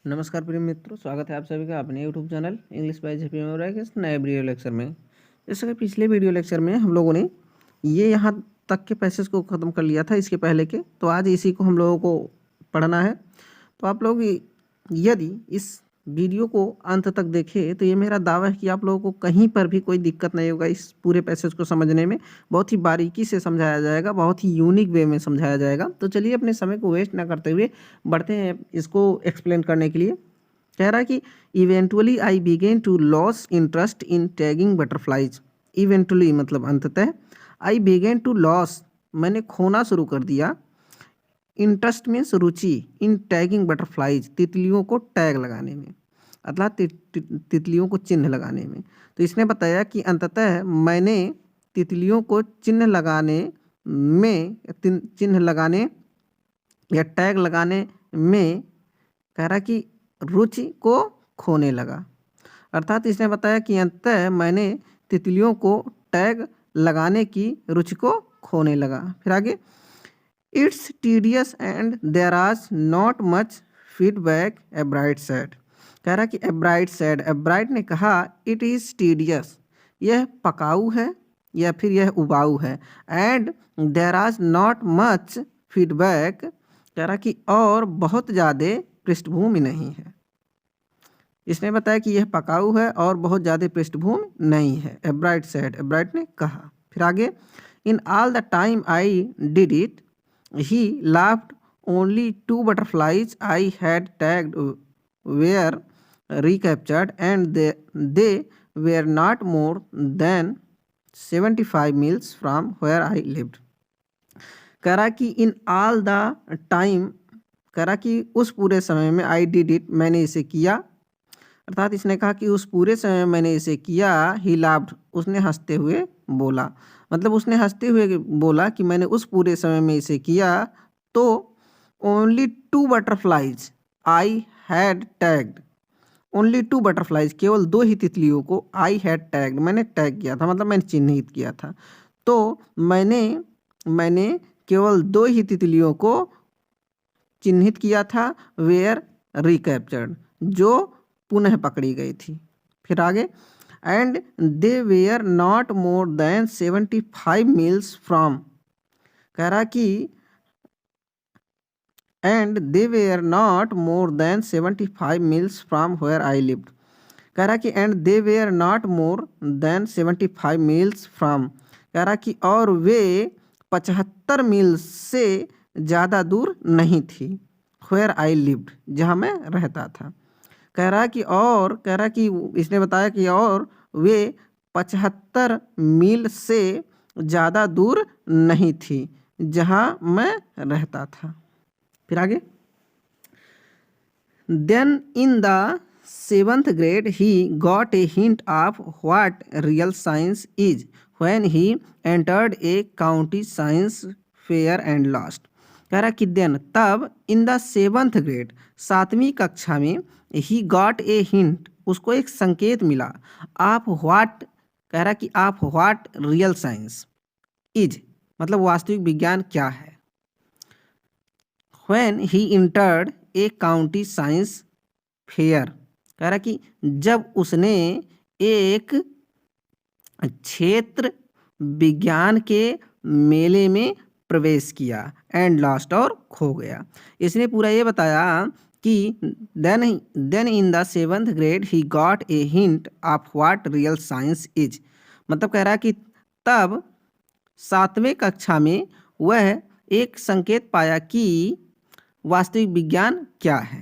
नमस्कार प्रिय मित्रों, स्वागत है आप सभी का अपने YouTube channel English by JP में के इस नए वीडियो लेक्चर में। जैसे कि पिछले वीडियो लेक्चर में हम लोगों ने ये यहाँ तक के पैसेज को ख़त्म कर लिया था इसके पहले के, तो आज इसी को हम लोगों को पढ़ना है। तो आप लोग यदि इस वीडियो को अंत तक देखें तो ये मेरा दावा है कि आप लोगों को कहीं पर भी कोई दिक्कत नहीं होगा। इस पूरे पैसेज को समझने में बहुत ही बारीकी से समझाया जाएगा, बहुत ही यूनिक वे में समझाया जाएगा। तो चलिए अपने समय को वेस्ट ना करते हुए बढ़ते हैं इसको एक्सप्लेन करने के लिए। कह रहा है कि eventually I began to lose interest in tagging butterflies. Eventually मतलब अंततः, आई बिगेन टू लॉस मैंने खोना शुरू कर दिया, इंटरेस्ट मीन्स रुचि, इन टैगिंग बटरफ्लाइज तितलियों को टैग लगाने में, अर्थात तितलियों को चिन्ह लगाने में। तो इसने बताया कि अंततः मैंने तितलियों को चिन्ह लगाने या टैग लगाने में कह रहा कि रुचि को खोने लगा। अर्थात इसने बताया कि अंततः मैंने तितलियों को टैग लगाने की रुचि को खोने लगा। फिर आगे, इट्स टीडियस एंड देयर आज नॉट मच फीडबैक, एब्राइट सेड। कह रहा कि एब्राइट सेड, एब्राइट ने कहा इट इज़ टीडियस, यह पकाऊ है या फिर यह उबाऊ है, एंड देयर आज नॉट मच फीडबैक, कह रहा कि और बहुत ज़्यादा पृष्ठभूमि नहीं है। इसने बताया कि यह पकाऊ है और बहुत ज़्यादा पृष्ठभूमि नहीं है, एब्राइट सेड, एब्राइट ने कहा। फिर आगे, in all the time I did it he laughed, only 2 butterflies I had tagged were recaptured and they were not more than 75 miles from where I lived। कह रहा कि इन ऑल द टाइम, कह रहा कि उस पूरे समय में आई डिड इट मैंने इसे किया, अर्थात इसने कहा कि उस पूरे समय में मैंने इसे किया। ही लाफ्ड उसने हंसते हुए बोला, मतलब उसने हंसते हुए बोला कि मैंने उस पूरे समय में इसे किया। तो only 2 butterflies I had tagged, only 2 butterflies केवल 2 ही तितलियों को आई हैड टैग्ड मैंने टैग किया था, मतलब मैंने चिन्हित किया था। तो मैंने केवल 2 ही तितलियों को चिन्हित किया था, वेयर रिकैप्चर्ड जो पुनः पकड़ी गई थी। फिर आगे, and they were not more than 75 miles from, कह रहा कि and they were not more than 75 miles from where I lived. कह रहा कि and they were not more than 75 miles from, कह रहा कि और वे 75 मील से ज़्यादा दूर नहीं थी, वेयर आई लिव्ड जहाँ मैं रहता था। कह रहा कि और, कह रहा कि इसने बताया कि और वे 75 मील से ज़्यादा दूर नहीं थी जहाँ मैं रहता था। फिर आगे, then in the 7th grade he got a hint of what real science is when he entered a county science fair and lost। कह रहा कि देन तब, इन द 7th grade 7वीं कक्षा में, ही गॉट ए हिंट उसको एक संकेत मिला, आप व्हाट, कह रहा कि आप व्हाट रियल साइंस इज मतलब वास्तविक विज्ञान क्या है। When he entered A county science fair, कह रहा कि जब उसने एक क्षेत्र विज्ञान के मेले में प्रवेश किया, एंड लास्ट और खो गया। इसने पूरा ये बताया कि then in the 7th grade he got a hint of what real science is, मतलब कह रहा कि तब 7वें कक्षा में वह एक संकेत पाया कि वास्तविक विज्ञान क्या है।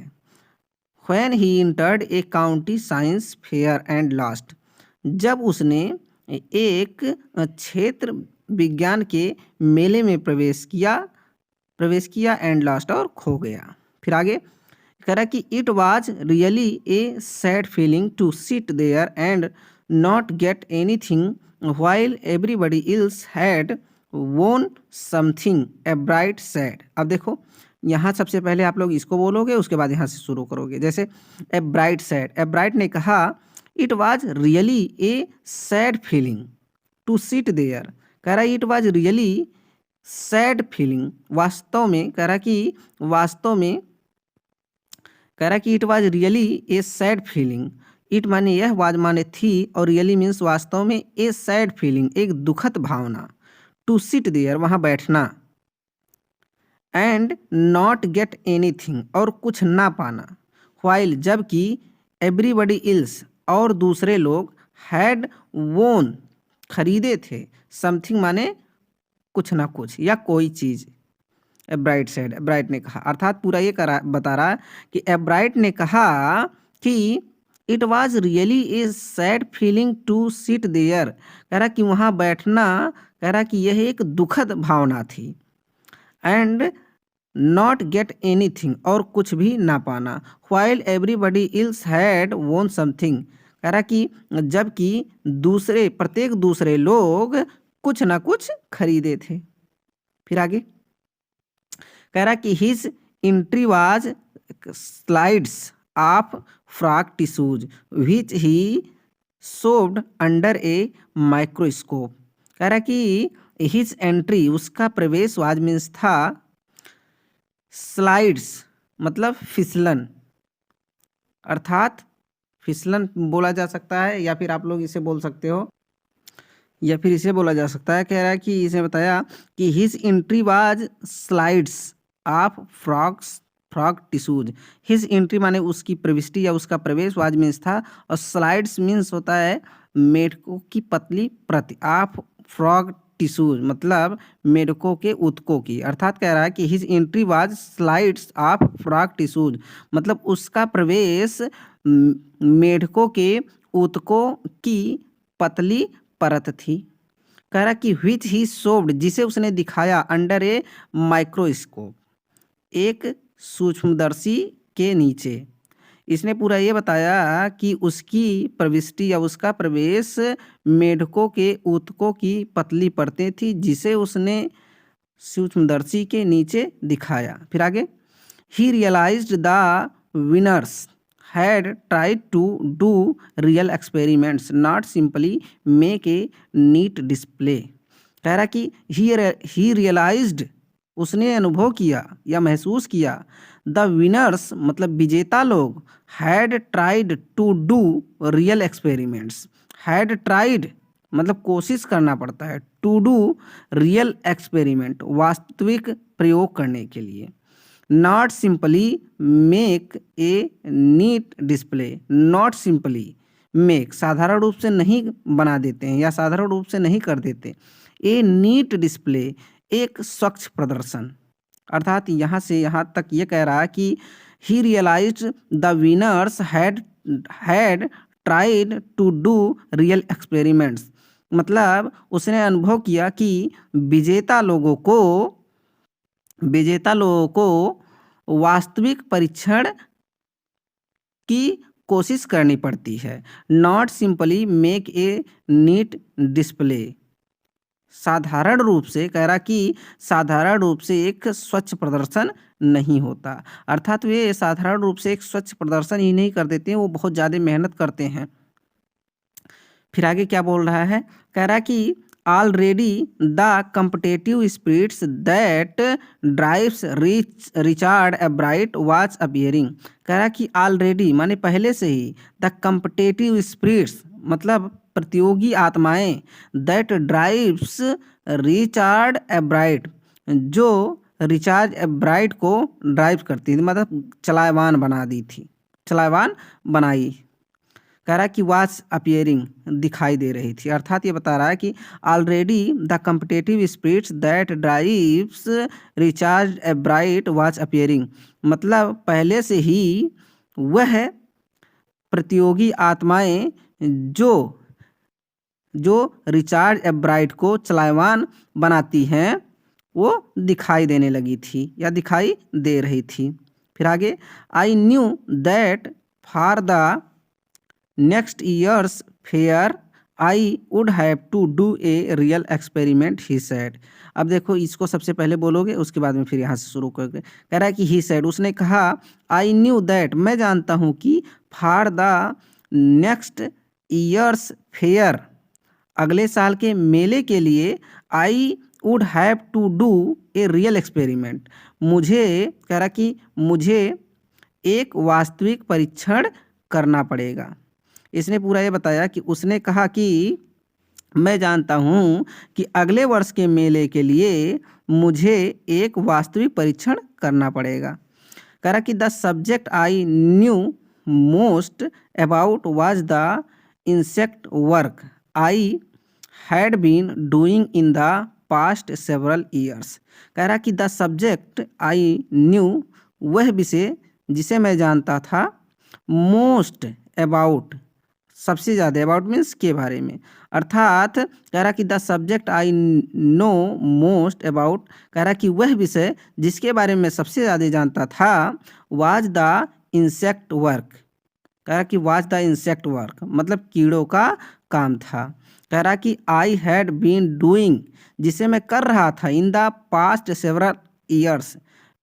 When he entered A county science fair and last, जब उसने एक क्षेत्र विज्ञान के मेले में प्रवेश किया एंड लास्ट और खो गया। फिर आगे कह रहा कि it was really a sad feeling to sit there and not get anything while everybody else had won something, Ebright said. अब देखो यहाँ सबसे पहले आप लोग इसको बोलोगे, उसके बाद यहाँ से शुरू करोगे। जैसे Ebright said, Ebright ने कहा it was really a sad feeling to sit there, कह रहा it was really sad feeling, वास्तव में, कह रहा कि वास्तव में कह रहा कि it was really a sad feeling. It माने यह, वाज माने थी, और रियली मीन्स वास्तव में, ए सैड फीलिंग एक दुखद भावना, टू सिट देयर वहाँ बैठना, एंड नॉट गेट एनीथिंग और कुछ ना पाना, व्हाइल जबकि, एवरीबडी इल्स और दूसरे लोग, हैड वोन खरीदे थे, समथिंग माने कुछ ना कुछ या कोई चीज़। एब्राइट सेड, एब्राइट ने कहा, अर्थात पूरा ये बता रहा कि एब्राइट ने कहा कि it was really a sad feeling to sit there, कह रहा कि वहाँ बैठना, कह रहा कि यह एक दुखद भावना थी, एंड नॉट गेट एनीथिंग और कुछ भी ना पाना, while everybody ills had won something, कह रहा कि जबकि प्रत्येक दूसरे लोग कुछ ना कुछ खरीदे थे। फिर आगे कह रहा कि his entry was slides of frog tissues which he showed under a microscope. कह रहा कि हिज एंट्री उसका प्रवेश वाज मीन्स था, स्लाइड्स मतलब फिसलन, अर्थात फिसलन बोला जा सकता है, या फिर आप लोग इसे बोल सकते हो, या फिर इसे बोला जा सकता है। कह रहा है कि इसे बताया कि his entry was slides of frog tissues. His entry माने उसकी प्रविष्टि या उसका प्रवेश, वाज मीन्स था, और स्लाइड्स मीन्स होता है मेढकों की पतली प्रति, ऑफ फ्रॉक टिश्यूज मतलब मेढकों के ऊतकों की, अर्थात कह रहा है कि his entry was slides of frog tissues मतलब उसका प्रवेश मेढकों के ऊतकों की पतली परत थी। कह रहा कि विच ही सोव्ड जिसे उसने दिखाया, अंडर ए माइक्रोस्कोप एक सूक्ष्मदर्शी के नीचे। इसने पूरा ये बताया कि उसकी प्रविष्टि या उसका प्रवेश मेढकों के ऊतकों की पतली परतें थी, जिसे उसने सूक्ष्मदर्शी के नीचे दिखाया। फिर आगे, he realised the winners had tried to do real experiments, not simply make a neat display। कह रहा कि he realized उसने अनुभव किया या महसूस किया, द विनर्स मतलब विजेता लोग, had tried to do real experiments, had tried मतलब कोशिश करना पड़ता है, to do real experiment वास्तविक प्रयोग करने के लिए, not simply make a neat display, not simply make साधारण रूप से नहीं बना देते हैं या साधारण रूप से नहीं कर देते, ए नीट डिस्प्ले एक स्वच्छ प्रदर्शन। अर्थात यहाँ से यहाँ तक ये कह रहा है कि he realised the winners had tried to do real experiments मतलब उसने अनुभव किया कि विजेता लोगों को वास्तविक परीक्षण की कोशिश करनी पड़ती है, not simply make a neat display साधारण रूप से, कह रहा कि साधारण रूप से एक स्वच्छ प्रदर्शन नहीं होता, अर्थात वे साधारण रूप से एक स्वच्छ प्रदर्शन ही नहीं कर देते हैं, वो बहुत ज़्यादा मेहनत करते हैं। फिर आगे क्या बोल रहा है, कह रहा कि already the competitive spirits that drives Richard Ebright was appearing। कह रहा कि already माने पहले से ही, the competitive spirits मतलब प्रतियोगी आत्माएं, that drives Richard Ebright जो रिचार्ड एब्राइट को ड्राइव करती थी मतलब चलायवान बनाई। कह रहा है कि वाज अपियरिंग दिखाई दे रही थी, अर्थात ये बता रहा है कि already the competitive spirits that drives Richard Ebright was appearing मतलब पहले से ही वह प्रतियोगी आत्माएं जो रिचार्ज एब्राइट को चलायवान बनाती हैं वो दिखाई देने लगी थी या दिखाई दे रही थी। फिर आगे, I knew that for the next year's fair I would have to do a real experiment, he said. अब देखो इसको सबसे पहले बोलोगे उसके बाद में फिर यहाँ से शुरू करोगे। कह रहा है कि ही सेड उसने कहा, आई न्यू दैट मैं जानता हूँ कि, for the next year's fair अगले साल के मेले के लिए, I would have to do a real experiment मुझे, कह रहा कि मुझे एक वास्तविक परीक्षण करना पड़ेगा। इसने पूरा ये बताया कि उसने कहा कि मैं जानता हूँ कि अगले वर्ष के मेले के लिए मुझे एक वास्तविक परीक्षण करना पड़ेगा। कह रहा कि the subject I knew most about was the insect work I had been doing in the past several years. कह रहा कि द सब्जेक्ट आई न्यू, वह विषय जिसे मैं जानता था, मोस्ट अबाउट, सबसे ज़्यादा, अबाउट मीन्स के बारे में, अर्थात कह रहा कि the subject I know most about, कह रहा कि वह विषय जिसके बारे में सबसे ज़्यादा जानता था, वाज द इंसेक्ट वर्क। कह रहा कि वाज द इंसेक्ट वर्क मतलब कीड़ों का काम था। कह रहा कि आई हैड बीन डूइंग, जिसे मैं कर रहा था, इन द पास्ट सेवरल ईयर्स,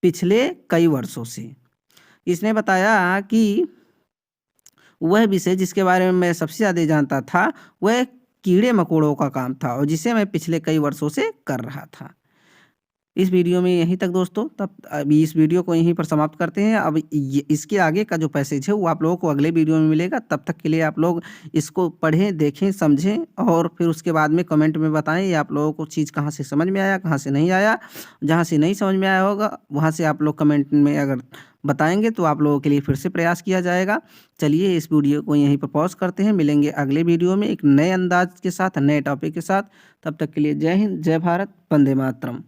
पिछले कई वर्षों से। इसने बताया कि वह विषय जिसके बारे में मैं सबसे ज़्यादा जानता था, वह कीड़े मकोड़ों का काम था और जिसे मैं पिछले कई वर्षों से कर रहा था। इस वीडियो में यहीं तक दोस्तों, तब अभी इस वीडियो को यहीं पर समाप्त करते हैं। अब इसके आगे का जो पैसेज है वो आप लोगों को अगले वीडियो में मिलेगा। तब तक के लिए आप लोग इसको पढ़ें, देखें, समझें और फिर उसके बाद में कमेंट में बताएं ये आप लोगों को चीज़ कहाँ से समझ में आया, कहाँ से नहीं आया। जहाँ से नहीं समझ में आया होगा वहाँ से आप लोग कमेंट में अगर बताएंगे तो आप लोगों के लिए फिर से प्रयास किया जाएगा। चलिए इस वीडियो को यहीं पर पॉज करते हैं, मिलेंगे अगले वीडियो में एक नए अंदाज के साथ, नए टॉपिक के साथ। तब तक के लिए जय हिंद, जय भारत, वंदे मातरम।